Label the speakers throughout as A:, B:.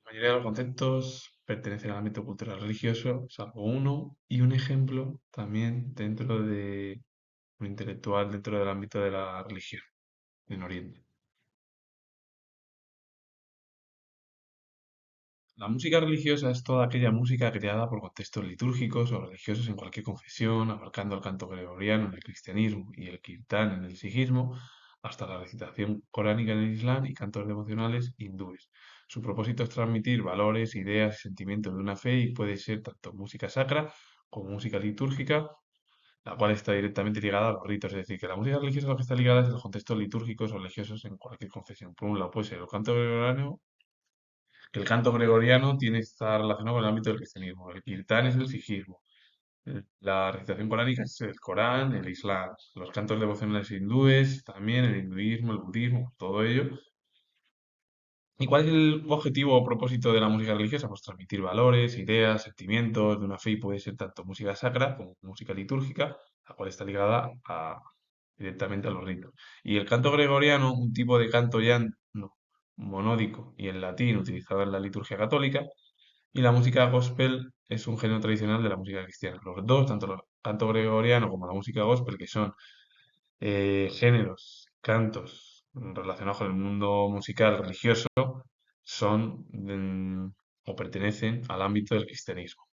A: Mayoría de los conceptos pertenecen al ámbito cultural religioso, salvo uno, y un ejemplo también dentro de un intelectual dentro del ámbito de la religión en Oriente. La música religiosa es toda aquella música creada por contextos litúrgicos o religiosos en cualquier confesión, abarcando el canto gregoriano en el cristianismo y el kirtán en el sijismo, hasta la recitación coránica en el islam y cantos devocionales hindúes. Su propósito es transmitir valores, ideas y sentimientos de una fe y puede ser tanto música sacra como música litúrgica, la cual está directamente ligada a los ritos. Es decir, que la música religiosa lo que está ligada es a los contextos litúrgicos o religiosos en cualquier confesión. Por un lado puede ser el canto gregoriano, que el canto gregoriano está relacionado con el ámbito del cristianismo. El kirtán es el sijismo. La recitación coránica es el Corán, el Islam. Los cantos devocionales hindúes, también el hinduismo, el budismo, todo ello. ¿Y cuál es el objetivo o propósito de la música religiosa? Pues transmitir valores, ideas, sentimientos de una fe y puede ser tanto música sacra como música litúrgica, la cual está ligada directamente a los ritos. Y el canto gregoriano, un tipo de canto llano monódico y en latín utilizado en la liturgia católica, y la música gospel es un género tradicional de la música cristiana. Los dos, tanto el canto gregoriano como la música gospel, que son géneros, cantos relacionados con el mundo musical religioso, son o pertenecen al ámbito del cristianismo.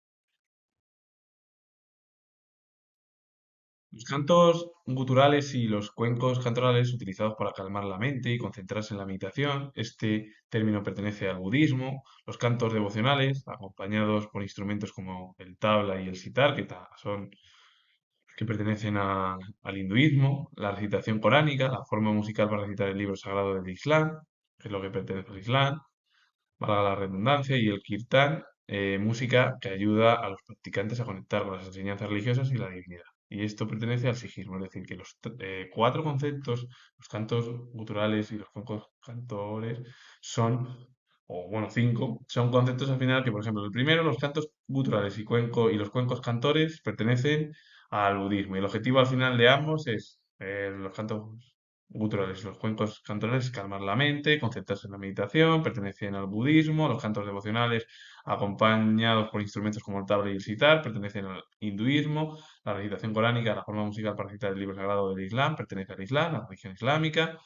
A: Los cantos guturales y los cuencos cantorales utilizados para calmar la mente y concentrarse en la meditación. Este término pertenece al budismo. Los cantos devocionales, acompañados por instrumentos como el tabla y el sitar, son que pertenecen al hinduismo. La recitación coránica, la forma musical para recitar el libro sagrado del Islam, que es lo que pertenece al Islam, valga la redundancia, y el kirtán, música que ayuda a los practicantes a conectar con las enseñanzas religiosas y la divinidad. Y esto pertenece al sijismo, es decir, que los cuatro conceptos, los cantos guturales y los cuencos cantores, son, o bueno, cinco, son conceptos al final que, por ejemplo, el primero, los cantos guturales y los cuencos cantores pertenecen al budismo. Y el objetivo al final de ambos es los cantos guturales, los cuencos cantorales, calmar la mente, concentrarse en la meditación, pertenecen al budismo, los cantos devocionales acompañados por instrumentos como el tabla y el sitar, pertenecen al hinduismo, la recitación coránica, la forma musical para recitar el libro sagrado del Islam, pertenece al Islam, la religión islámica,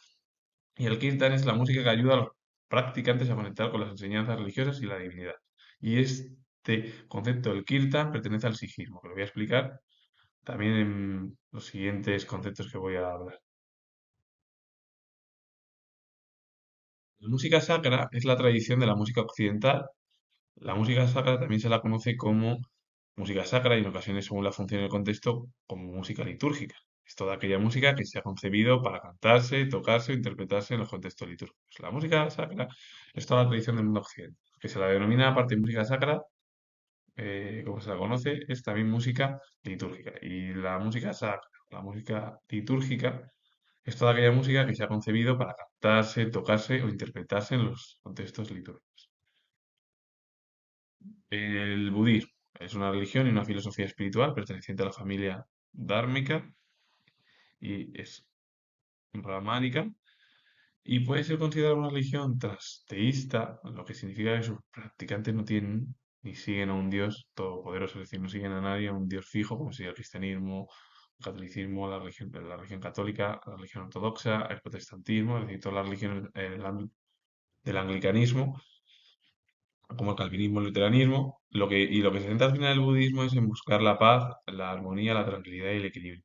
A: y el kirtan es la música que ayuda a los practicantes a conectar con las enseñanzas religiosas y la divinidad. Y este concepto del kirtan pertenece al sijismo, que lo voy a explicar también en los siguientes conceptos que voy a hablar. La música sacra es la tradición de la música occidental. La música sacra también se la conoce como música sacra y en ocasiones, según la función y el contexto, como música litúrgica. Es toda aquella música que se ha concebido para cantarse, tocarse o interpretarse en los contextos litúrgicos. La música sacra es toda la tradición del mundo occidental, que se la denomina aparte de música sacra, como se la conoce, es también música litúrgica. Y la música sacra, la música litúrgica, es toda aquella música que se ha concebido para cantarse, tocarse o interpretarse en los contextos litúrgicos. El budismo es una religión y una filosofía espiritual perteneciente a la familia dármica y es brahmánica y puede ser considerada una religión trasteísta, lo que significa que sus practicantes no tienen ni siguen a un Dios todopoderoso, es decir, no siguen a nadie, a un Dios fijo, como sería el cristianismo, el catolicismo, la religión católica, la religión ortodoxa, el protestantismo, es decir, todas las religiones del anglicanismo como el calvinismo, el luteranismo, lo que se centra al final el budismo es en buscar la paz, la armonía, la tranquilidad y el equilibrio.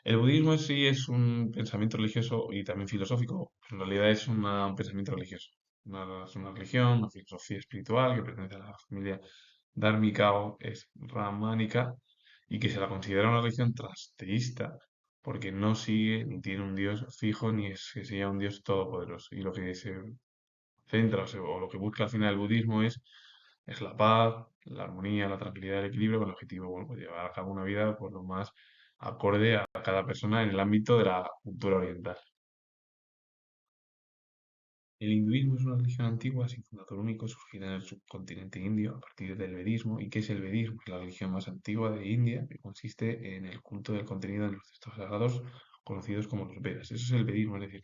A: El budismo en sí es un pensamiento religioso y también filosófico, pero en realidad es un pensamiento religioso. Es una religión, una filosofía espiritual que pertenece a la familia dármica o es ramánica y que se la considera una religión trasteísta porque no sigue ni tiene un dios fijo ni es que sea un dios todopoderoso. Y lo que se centra o lo que busca al final el budismo es la paz, la armonía, la tranquilidad, el equilibrio con el objetivo, bueno, pues llevar a cabo una vida por lo más acorde a cada persona en el ámbito de la cultura oriental. El hinduismo es una religión antigua sin fundador único, surgida en el subcontinente indio a partir del vedismo. ¿Y qué es el vedismo? Es la religión más antigua de India, que consiste en el culto del contenido de los textos sagrados conocidos como los Vedas. Eso es el vedismo, es decir,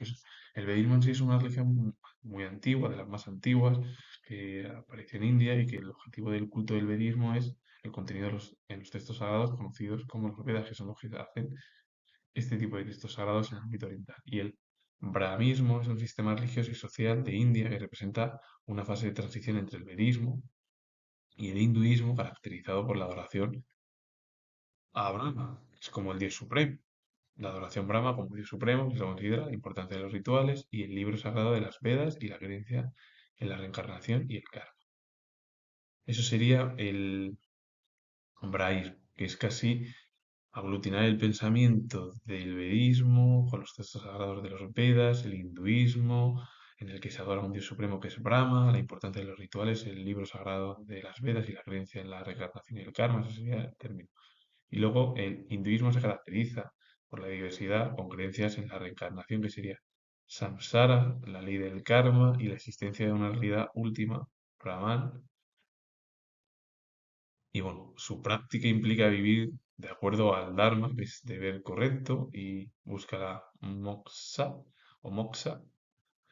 A: el vedismo en sí es una religión muy antigua, de las más antiguas, que apareció en India y que el objetivo del culto del vedismo es el contenido en los textos sagrados conocidos como los Vedas, que son los que hacen este tipo de textos sagrados en el ámbito oriental. Y el brahmismo es un sistema religioso y social de India que representa una fase de transición entre el vedismo y el hinduismo caracterizado por la adoración a Brahma, que es como el dios supremo. La adoración Brahma como dios supremo, que se considera la importancia de los rituales y el libro sagrado de las Vedas y la creencia en la reencarnación y el karma. Eso sería el brahmaísmo, que es casi aglutinar el pensamiento del vedismo con los textos sagrados de los Vedas, el hinduismo, en el que se adora a un dios supremo que es Brahma, la importancia de los rituales, el libro sagrado de las Vedas y la creencia en la reencarnación y el karma, ese sería el término. Y luego el hinduismo se caracteriza por la diversidad con creencias en la reencarnación, que sería samsara, la ley del karma y la existencia de una realidad última, Brahman. Y bueno, su práctica implica vivir de acuerdo al Dharma, que es deber correcto, y busca la moksha,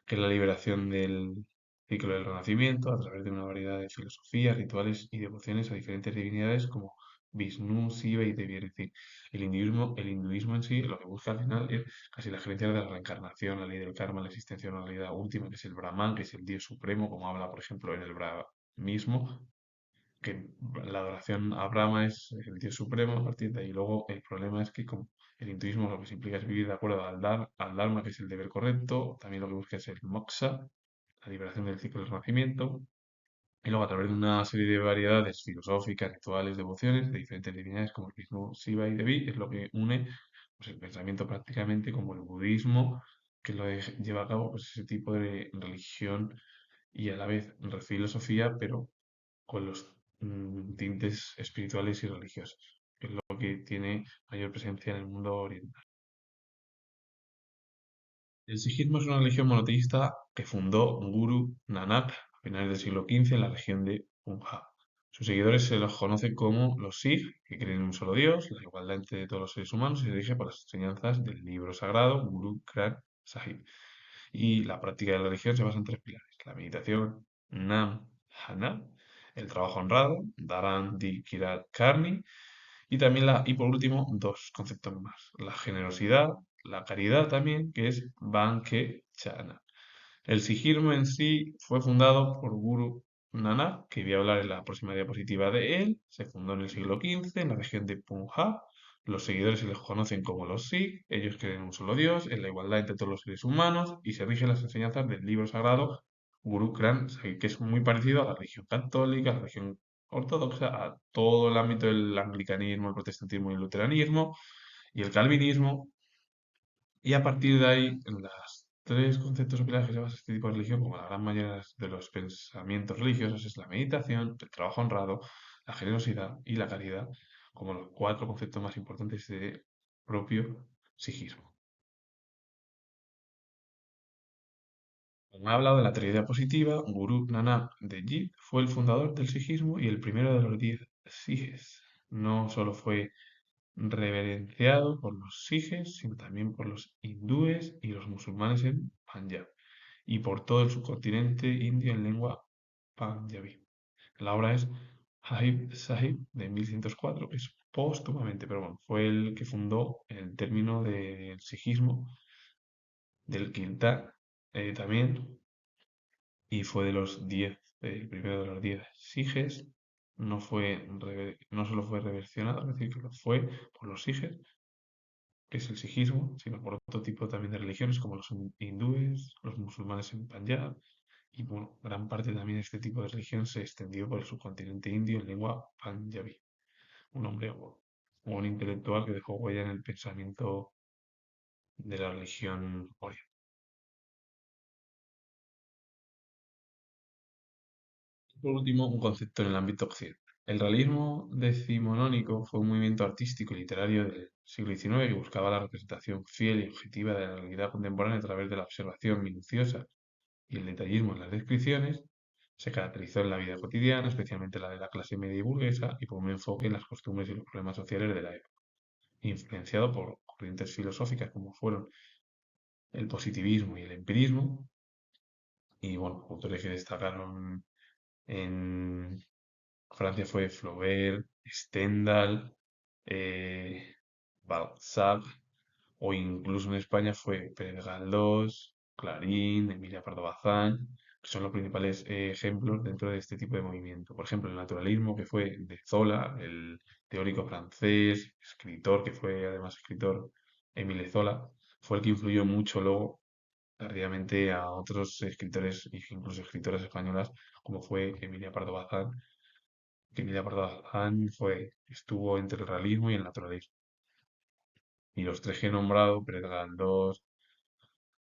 A: que es la liberación del ciclo del renacimiento a través de una variedad de filosofías, rituales y devociones a diferentes divinidades como Vishnu, Shiva y Devi. Es decir, el hinduismo en sí lo que busca al final es casi la creencia de la reencarnación, la ley del karma, la existencia de una realidad última, que es el Brahman, que es el Dios supremo, como habla, por ejemplo, en el Brahmismo, que la adoración a Brahma es el Dios supremo a partir de ahí. Luego el problema es que como el hinduismo lo que se implica es vivir de acuerdo al Dharma, que es el deber correcto, también lo que busca es el moksha, la liberación del ciclo del renacimiento, y luego a través de una serie de variedades filosóficas, rituales, devociones de diferentes divinidades como el Vishnu, Shiva y Devi, es lo que une pues, el pensamiento prácticamente como el budismo, que lleva a cabo pues, ese tipo de religión y a la vez filosofía, pero con los tintes espirituales y religiosos, que es lo que tiene mayor presencia en el mundo oriental. El sijismo es una religión monoteísta que fundó Guru Nanak a finales del siglo XV en la región de Punjab. Sus seguidores se los conoce como los Sikh, que creen en un solo Dios, la igualdad entre todos los seres humanos y se rige por las enseñanzas del libro sagrado Guru Granth Sahib. Y la práctica de la religión se basa en tres pilares: la meditación, Nam, Hana, el trabajo honrado, Dharan di Kirat Karni, y por último, dos conceptos más: la generosidad, la caridad también, que es Banke Chana. El sijismo en sí fue fundado por Guru Nanak, que voy a hablar en la próxima diapositiva de él. Se fundó en el siglo XV en la región de Punjab. Los seguidores se les conocen como los Sikh. Ellos creen en un solo Dios, en la igualdad entre todos los seres humanos y se rigen las enseñanzas del libro sagrado Guru Granth Sahib, que es muy parecido a la religión católica, a la religión ortodoxa, a todo el ámbito del anglicanismo, el protestantismo y el luteranismo y el calvinismo. Y a partir de ahí, las tres conceptos o pilares que se basa este tipo de religión, como la gran mayoría de los pensamientos religiosos, es la meditación, el trabajo honrado, la generosidad y la caridad, como los cuatro conceptos más importantes del propio sijismo. Como he hablado de la teoría positiva, Guru Nanak Dev fue el fundador del sijismo y el primero de los 10 sijes. No solo fue reverenciado por los sijes, sino también por los hindúes y los musulmanes en Punjab, y por todo el subcontinente indio en lengua panjabí. La obra es Habib Sahib de 1104, que es póstumamente, pero bueno, fue el que fundó el término del sijismo, del kirtán también, y fue de los 10, el primero de los 10 sijes. No solo fue reversionado, es decir, que lo fue por los sijes, que es el sijismo, sino por otro tipo también de religiones como los hindúes, los musulmanes en Punjab, y bueno, gran parte también de este tipo de religión se extendió por el subcontinente indio en lengua panjabí. Un hombre o un intelectual que dejó huella en el pensamiento de la religión oriental. Por último, un concepto en el ámbito occidental. El realismo decimonónico fue un movimiento artístico y literario del siglo XIX que buscaba la representación fiel y objetiva de la realidad contemporánea a través de la observación minuciosa y el detallismo en las descripciones. Se caracterizó en la vida cotidiana, especialmente la de la clase media y burguesa, y por un enfoque en las costumbres y los problemas sociales de la época, influenciado por corrientes filosóficas como fueron el positivismo y el empirismo. Y bueno, autores que destacaron en Francia fue Flaubert, Stendhal, eh, Balzac, o incluso en España fue Pérez Galdós, Clarín, Emilia Pardo Bazán, que son los principales ejemplos dentro de este tipo de movimiento. Por ejemplo, el naturalismo, que fue de Zola, el teórico francés, escritor, que fue además escritor, Émile Zola, fue el que influyó mucho luego tardíamente a otros escritores, e incluso escritoras españolas, como fue Emilia Pardo Bazán, que Emilia Pardo Bazán estuvo entre el realismo y el naturalismo. Y los tres que he nombrado, Pérez Galdós,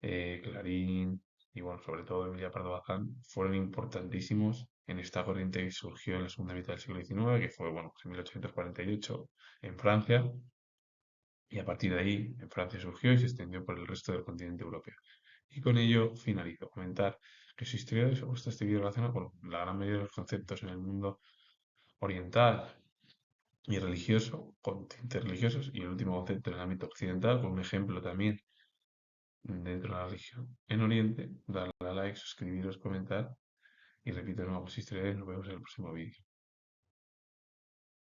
A: Clarín y bueno, sobre todo Emilia Pardo Bazán, fueron importantísimos en esta corriente que surgió en la segunda mitad del siglo XIX, que fue bueno, pues en 1848 en Francia, y a partir de ahí en Francia surgió y se extendió por el resto del continente europeo. Y con ello finalizo. Comentar que su historia se ha puesto este vídeo relacionado con la gran mayoría de los conceptos en el mundo oriental y religioso, con tintes religiosos, y el último concepto en el ámbito occidental, con un ejemplo también dentro de la religión en Oriente. Darle a like, suscribiros, comentar y repito de nuevo, si nos vemos en el próximo vídeo.